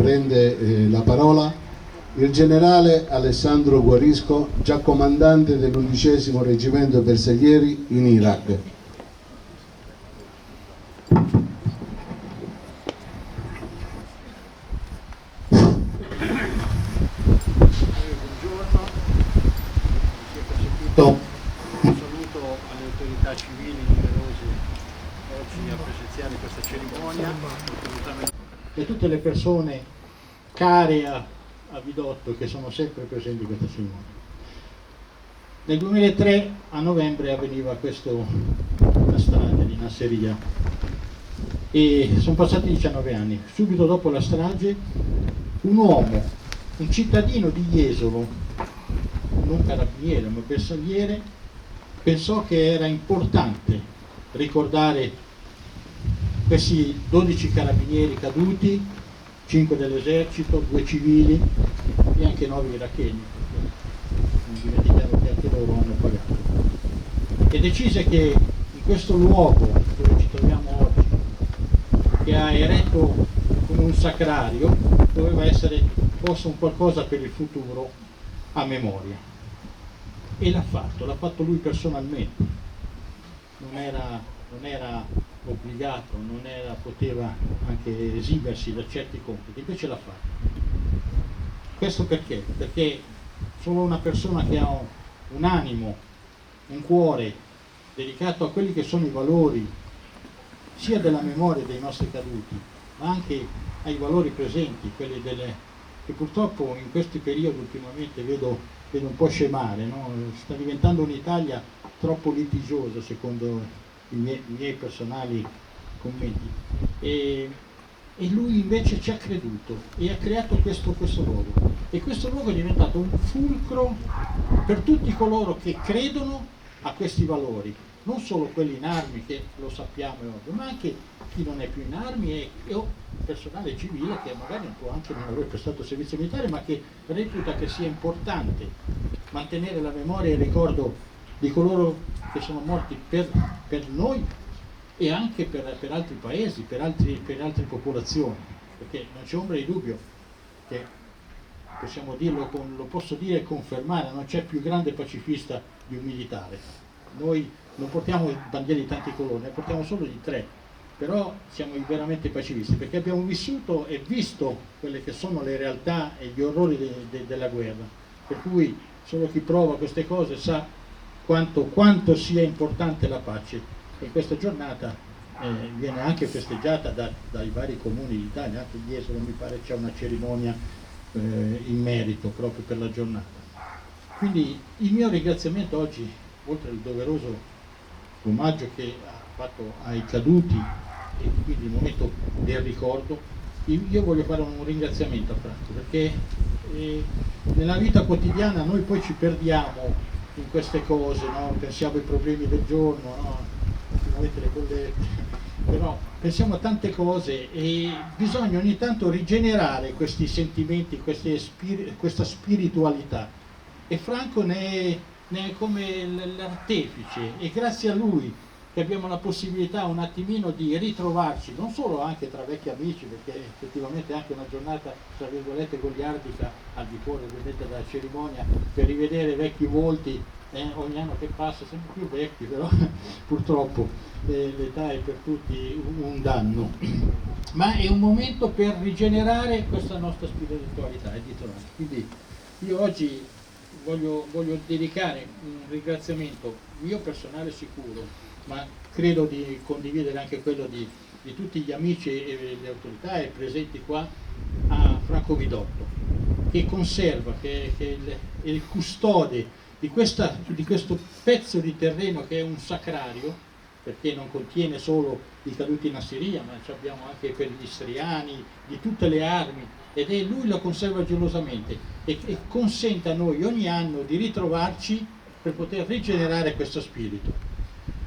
prende la parola il generale Alessandro Guarisco, già comandante dell'11° Reggimento Bersaglieri in Iraq. Un saluto alle autorità civili numerose oggi a presenziare questa cerimonia e tutte le persone care a Vidotto che sono sempre presenti in questa cerimonia. Nel 2003 a novembre avveniva la strage di Nasiriyah e sono passati 19 anni. Subito dopo la strage un uomo, un cittadino di Jesolo, non carabiniere ma bersagliere, pensò che era importante ricordare questi 12 carabinieri caduti, 5 dell'esercito, 2 civili e anche 9 iracheni, non dimentichiamo che anche loro hanno pagato, e decise che in questo luogo dove ci troviamo oggi, che ha eretto come un sacrario, doveva essere posto un qualcosa per il futuro a memoria. E l'ha fatto lui personalmente, non era obbligato, poteva anche esimersi da certi compiti, invece l'ha fatto. Questo perché? Perché solo una persona che ha un animo, un cuore dedicato a quelli che sono i valori sia della memoria dei nostri caduti, ma anche ai valori presenti, quelli che purtroppo in questi periodi ultimamente vedo un po' scemare, no? Sta diventando un'Italia troppo litigiosa secondo i miei personali commenti, e lui invece ci ha creduto e ha creato questo luogo, e questo luogo è diventato un fulcro per tutti coloro che credono a questi valori, non solo quelli in armi, che lo sappiamo, ma anche chi non è più in armi o personale civile che magari può anche non aver prestato servizio militare, ma che reputa che sia importante mantenere la memoria e il ricordo di coloro che sono morti per noi e anche per altri paesi, per altre popolazioni, perché non c'è ombra di dubbio che possiamo dirlo, lo posso dire e confermare, non c'è più grande pacifista di un militare. Noi non portiamo bandiere di tanti colori, ne portiamo solo di 3, però siamo veramente pacifisti perché abbiamo vissuto e visto quelle che sono le realtà e gli orrori della guerra, per cui solo chi prova queste cose sa quanto sia importante la pace, e questa giornata viene anche festeggiata dai vari comuni d'Italia. Anche di Jesolo mi pare c'è una cerimonia in merito proprio per la giornata. Quindi il mio ringraziamento oggi, oltre al doveroso omaggio che ha fatto ai caduti e quindi il momento del ricordo, io voglio fare un ringraziamento a Franco, perché nella vita quotidiana noi poi ci perdiamo in queste cose, no? Pensiamo ai problemi del giorno, no? Ultimamente le bollette, però pensiamo a tante cose e bisogna ogni tanto rigenerare questi sentimenti, questa spiritualità, e Franco ne è come l'artefice, e grazie a lui che abbiamo la possibilità un attimino di ritrovarci, non solo anche tra vecchi amici, perché effettivamente è anche una giornata tra virgolette goliardica, al di fuori ovviamente della cerimonia, per rivedere vecchi volti, ogni anno che passa sempre più vecchi, però purtroppo l'età è per tutti un danno, ma è un momento per rigenerare questa nostra spiritualità e di trovare. Quindi io oggi voglio dedicare un ringraziamento mio personale sicuro, ma credo di condividere anche quello di tutti gli amici e le autorità presenti qua, a Franco Vidotto, che conserva, che è il custode di questo pezzo di terreno che è un sacrario, perché non contiene solo i caduti in Nasiriyah, ma abbiamo anche per gli istriani, di tutte le armi, ed è lui lo conserva gelosamente e consente a noi ogni anno di ritrovarci per poter rigenerare questo spirito.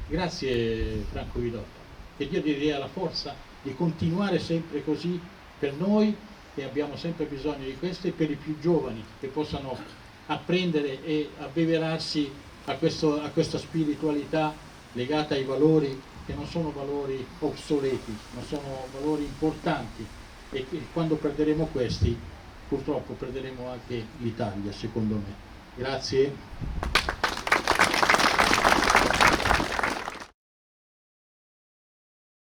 Grazie Franco Vidotto, che Dio ti dia la forza di continuare sempre così per noi, che abbiamo sempre bisogno di questo, e per i più giovani che possano apprendere e abbeverarsi a questa spiritualità legata ai valori che non sono valori obsoleti, ma sono valori importanti e che quando perderemo questi purtroppo perderemo anche l'Italia, secondo me. Grazie.